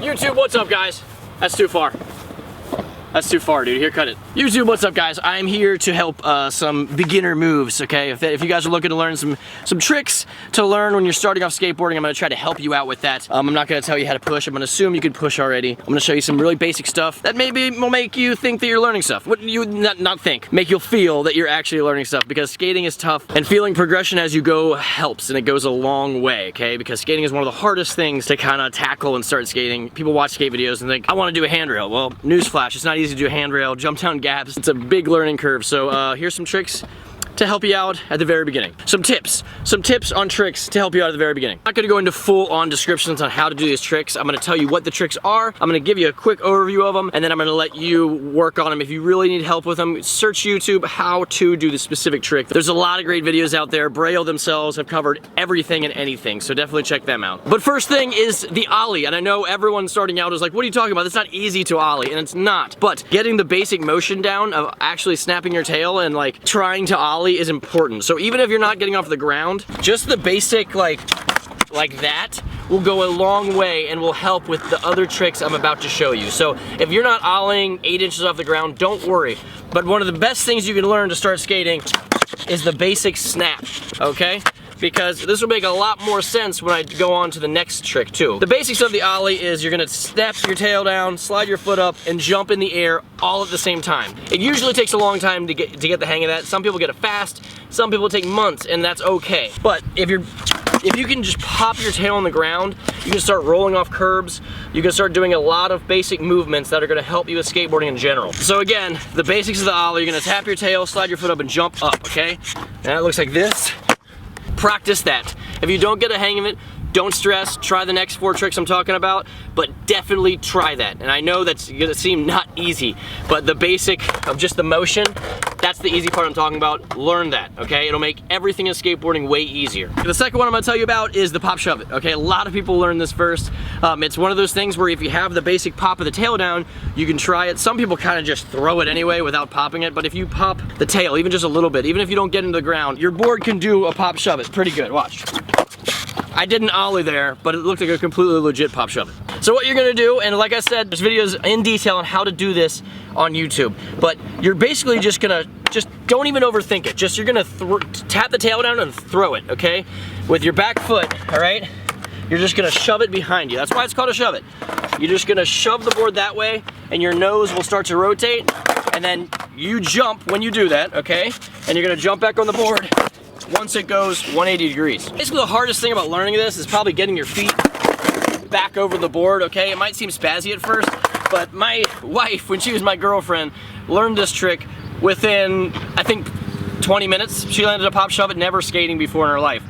YouTube, what's up, guys? That's too far. That's too far, dude. Here, cut it. YouTube, what's up, guys? I'm here to help some beginner moves, okay? If you guys are looking to learn some tricks to learn when you're starting off skateboarding, I'm gonna try to help you out with that. I'm not gonna tell you how to push. I'm gonna assume you can push already. I'm gonna show you some really basic stuff that maybe will make you think that you're learning stuff. What you not think, make you feel that you're actually learning stuff, because skating is tough and feeling progression as you go helps, and it goes a long way, okay? Because skating is one of the hardest things to kind of tackle and start skating. People watch skate videos and think, I wanna do a handrail. Well, newsflash, it's not easy to do a handrail, jump down gaps. It's a big learning curve. So here's some tricks to help you out at the very beginning. Some tips on tricks to help you out at the very beginning. I'm not gonna go into full-on descriptions on how to do these tricks. I'm gonna tell you what the tricks are. I'm gonna give you a quick overview of them, and then I'm gonna let you work on them. If you really need help with them, search YouTube how to do the specific trick. There's a lot of great videos out there. Braille themselves have covered everything and anything, so definitely check them out. But first thing is the ollie, and I know everyone starting out is like, what are you talking about? It's not easy to ollie, and it's not. But getting the basic motion down of actually snapping your tail and like trying to ollie is important. So even if you're not getting off the ground, just the basic like that will go a long way and will help with the other tricks I'm about to show you. So if you're not ollieing 8 inches off the ground, don't worry. But one of the best things you can learn to start skating is the basic snap, okay? Because this will make a lot more sense when I go on to the next trick too. The basics of the ollie is you're gonna snap your tail down, slide your foot up, and jump in the air all at the same time. It usually takes a long time to get the hang of that. Some people get it fast, some people take months, and that's okay. But if you can just pop your tail on the ground, you can start rolling off curbs, you can start doing a lot of basic movements that are gonna help you with skateboarding in general. So again, the basics of the ollie, you're gonna tap your tail, slide your foot up, and jump up, okay? And it looks like this. Practice that. If you don't get a hang of it, don't stress. Try the next 4 tricks I'm talking about, but definitely try that. And I know that's gonna seem not easy, but the basic of just the motion, that's the easy part I'm talking about. Learn that, okay? It'll make everything in skateboarding way easier. The second one I'm gonna tell you about is the pop shove it, okay? A lot of people learn this first. It's one of those things where if you have the basic pop of the tail down, you can try it. Some people kind of just throw it anyway without popping it, but if you pop the tail, even just a little bit, even if you don't get into the ground, your board can do a pop shove it pretty good. Watch. I didn't ollie there, but it looked like a completely legit pop shove it. So what you're gonna do, and like I said, there's videos in detail on how to do this on YouTube, but you're basically just gonna, don't even overthink it. You're gonna tap the tail down and throw it, okay? With your back foot, all right? You're just gonna shove it behind you. That's why it's called a shove it. You're just gonna shove the board that way, and your nose will start to rotate, and then you jump when you do that, okay? And you're gonna jump back on the board once it goes 180 degrees. Basically the hardest thing about learning this is probably getting your feet back over the board, okay? It might seem spazzy at first, but my wife, when she was my girlfriend, learned this trick within, I think, 20 minutes. She landed a pop shove it, never skating before in her life.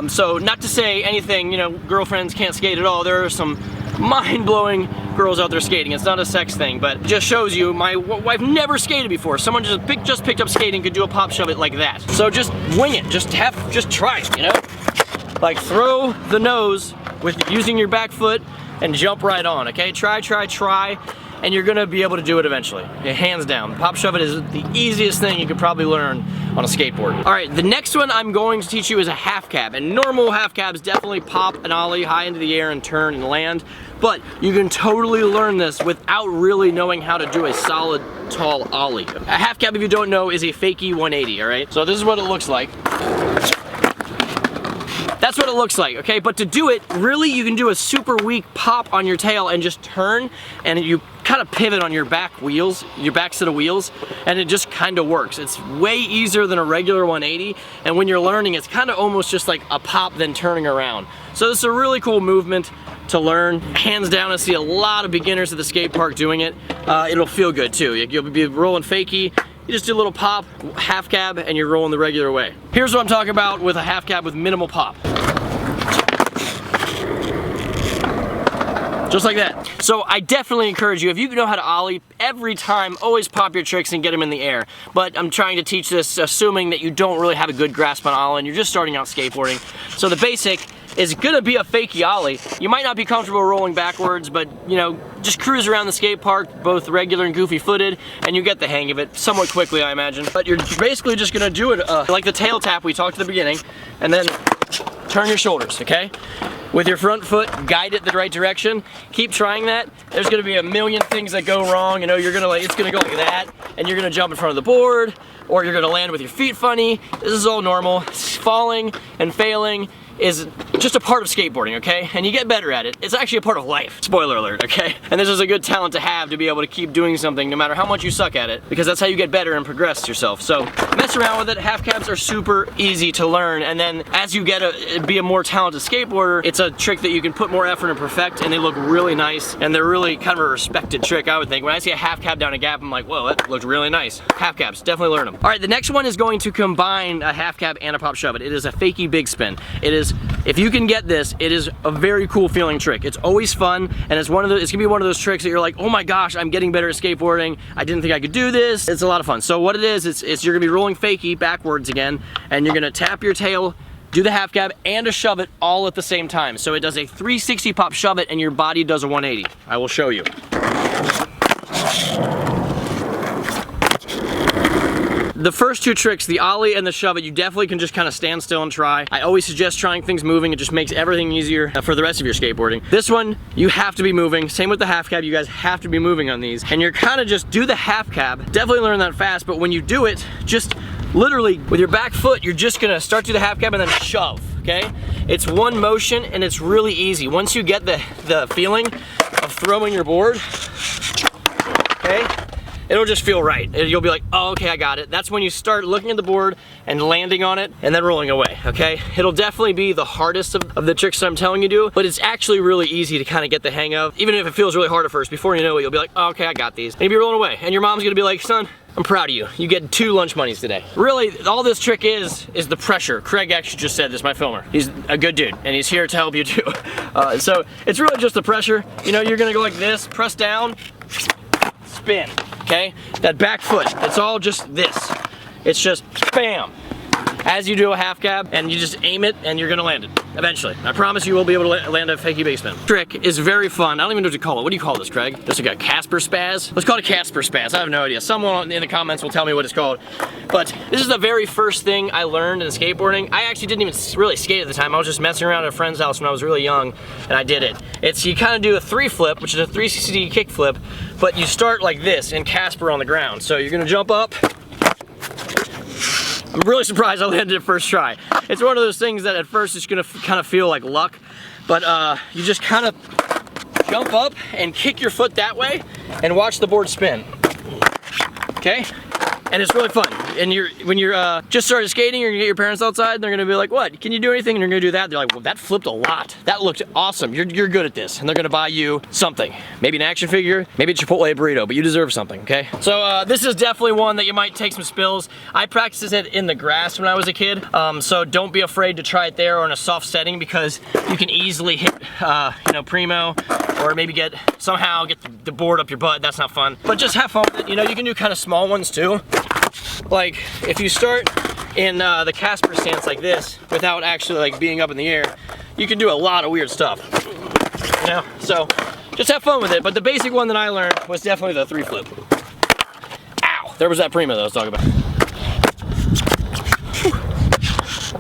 So not to say anything, you know, girlfriends can't skate at all. There are some mind-blowing girls out there skating. It's not a sex thing, but it just shows you my wife never skated before. Someone just picked up skating could do a pop shove it like that. So just wing it, just try it, you know? Like throw the nose with using your back foot and jump right on, okay? Try, and you're gonna be able to do it eventually. Yeah, hands down. Pop shove it is the easiest thing you could probably learn on a skateboard. All right, the next one I'm going to teach you is a half cab, and normal half cabs definitely pop an ollie high into the air and turn and land, but you can totally learn this without really knowing how to do a solid, tall ollie. A half cab, if you don't know, is a fakie 180, all right? So this is what it looks like. That's what it looks like, okay? But to do it, really, you can do a super weak pop on your tail and just turn, and you kind of pivot on your back wheels, your back set of wheels, and it just kind of works. It's way easier than a regular 180, and when you're learning, it's kind of almost just like a pop then turning around. So this is a really cool movement to learn. Hands down, I see a lot of beginners at the skate park doing it. It'll feel good too. You'll be rolling fakie. You just do a little pop, half cab, and you're rolling the regular way. Here's what I'm talking about with a half cab with minimal pop. Just like that. So I definitely encourage you, if you know how to ollie, every time, always pop your tricks and get them in the air. But I'm trying to teach this assuming that you don't really have a good grasp on ollie and you're just starting out skateboarding. So the basic is gonna be a fakie ollie. You might not be comfortable rolling backwards, but you know, just cruise around the skate park, both regular and goofy footed, and you get the hang of it somewhat quickly, I imagine. But you're basically just gonna do it like the tail tap we talked at the beginning, and then turn your shoulders, okay? with your front foot, guide it the right direction. Keep trying that. There's gonna be a million things that go wrong. You know, you're gonna it's gonna go like that, and you're gonna jump in front of the board, or you're gonna land with your feet funny. This is all normal. Falling and failing is just a part of skateboarding, okay? And you get better at it. It's actually a part of life. Spoiler alert, okay? And this is a good talent to have, to be able to keep doing something no matter how much you suck at it, because that's how you get better and progress yourself. So mess around with it. Half cabs are super easy to learn, and then as you be a more talented skateboarder, it's a trick that you can put more effort and perfect, and they look really nice, and they're really kind of a respected trick, I would think. When I see a half cab down a gap, I'm like, whoa, that looked really nice. Half cabs, definitely learn them. All right, the next one is going to combine a half cab and a pop shove it. It is a fakie big spin. It is, if you can get this, it is a very cool feeling trick. It's always fun, and it's gonna be one of those tricks that you're like, oh my gosh, I'm getting better at skateboarding. I didn't think I could do this. It's a lot of fun. So what it is, it's you're gonna be rolling fakie backwards again, and you're gonna tap your tail, do the half cab, and a shove it all at the same time. So it does a 360 pop shove it, and your body does a 180. I will show you. The first two tricks, the ollie and the shove it, you definitely can just kind of stand still and try. I always suggest trying things moving. It just makes everything easier for the rest of your skateboarding. This one, you have to be moving. Same with the half cab, you guys have to be moving on these. And you're kind of just do the half cab. Definitely learn that fast, but when you do it, just literally with your back foot, you're just gonna start to the half cab and then shove, okay? It's one motion and it's really easy. Once you get the feeling of throwing your board, okay? It'll just feel right. You'll be like, oh, okay, I got it. That's when you start looking at the board and landing on it and then rolling away, okay? It'll definitely be the hardest of the tricks that I'm telling you to do, but it's actually really easy to kind of get the hang of. Even if it feels really hard at first, before you know it, you'll be like, oh, okay, I got these. And you'll be rolling away. And your mom's gonna be like, son, I'm proud of you. You get 2 lunch monies today. Really, all this trick is the pressure. Craig actually just said this, my filmer. He's a good dude, and he's here to help you too. So it's really just the pressure. You know, you're gonna go like this, press down, spin, okay? That back foot, it's all just this. It's just bam. As you do a half cab, and you just aim it, and you're gonna land it, eventually. I promise you will be able to land a fakie big spin. Trick is very fun. I don't even know what to call it. What do you call this, Craig? Just like a Casper spaz? Let's call it a Casper spaz. I have no idea. Someone in the comments will tell me what it's called. But this is the very first thing I learned in skateboarding. I actually didn't even really skate at the time. I was just messing around at a friend's house when I was really young, and I did it. It's, you kind of do a 3 flip, which is a 360 kick flip, but you start like this in Casper on the ground. So you're gonna jump up. I'm really surprised I landed it first try. It's one of those things that at first it's gonna kind of feel like luck, but you just kind of jump up and kick your foot that way and watch the board spin, okay? And it's really fun. And when you're just started skating, you're gonna get your parents outside, and they're gonna be like, what, can you do anything? And you're gonna do that. They're like, well, that flipped a lot. That looked awesome. You're good at this. And they're gonna buy you something. Maybe an action figure, maybe a Chipotle burrito, but you deserve something, okay? So this is definitely one that you might take some spills. I practiced it in the grass when I was a kid, so don't be afraid to try it there or in a soft setting, because you can easily hit, you know, primo, or maybe somehow get the board up your butt. That's not fun. But just have fun with it. You know, you can do kind of small ones too. Like if you start in the Casper stance like this without actually like being up in the air, you can do a lot of weird stuff. You know, so just have fun with it. But the basic one that I learned was definitely the 3 flip. Ow! There was that primo that I was talking about.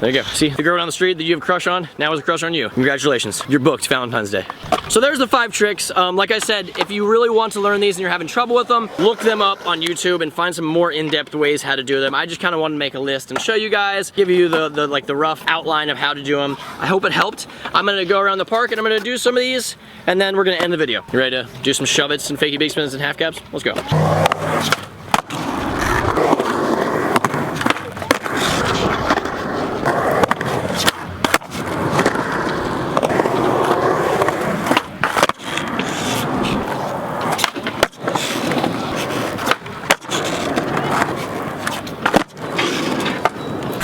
There you go. See, the girl down the street that you have a crush on, now has a crush on you. Congratulations, you're booked Valentine's Day. So there's the 5 tricks. Like I said, if you really want to learn these and you're having trouble with them, look them up on YouTube and find some more in-depth ways how to do them. I just kind of wanted to make a list and show you guys, give you the rough outline of how to do them. I hope it helped. I'm gonna go around the park and I'm gonna do some of these, and then we're gonna end the video. You ready to do some shove-its and fakie big spins and half cabs? Let's go.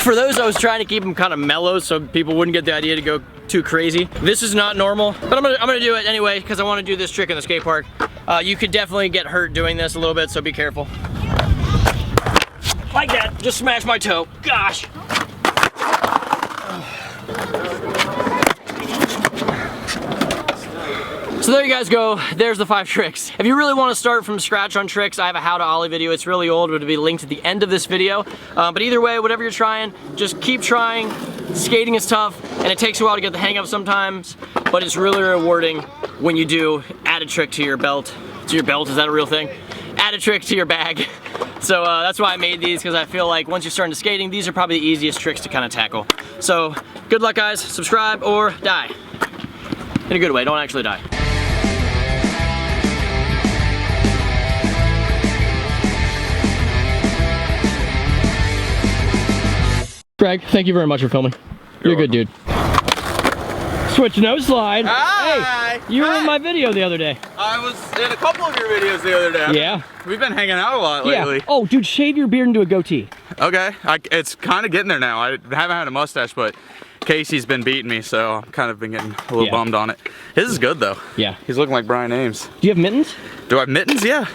For those, I was trying to keep them kind of mellow so people wouldn't get the idea to go too crazy. This is not normal, but I'm gonna do it anyway because I want to do this trick in the skate park. You could definitely get hurt doing this a little bit, so be careful. Like that, just smash my toe. Gosh. So there you guys go, there's the 5 tricks. If you really want to start from scratch on tricks, I have a how to ollie video. It's really old, but it'll be linked at the end of this video. But either way, whatever you're trying, just keep trying. Skating is tough, and it takes a while to get the hang of sometimes, but it's really rewarding when you do add a trick to your belt. To your belt, is that a real thing? Add a trick to your bag. So that's why I made these, because I feel like once you're starting to skating, these are probably the easiest tricks to kind of tackle. So good luck, guys. Subscribe or die. In a good way, don't actually die. Greg, thank you very much for filming. You're a good dude. Switch no slide. Hi. Hey, you were in my video the other day. I was in a couple of your videos the other day. Yeah. We've been hanging out a lot lately. Yeah. Oh, dude, shave your beard into a goatee. Okay. It's kind of getting there now. I haven't had a mustache, but Casey's been beating me, so I've kind of been getting a little bummed on it. His is good, though. Yeah. He's looking like Brian Ames. Do you have mittens? Do I have mittens? Yeah.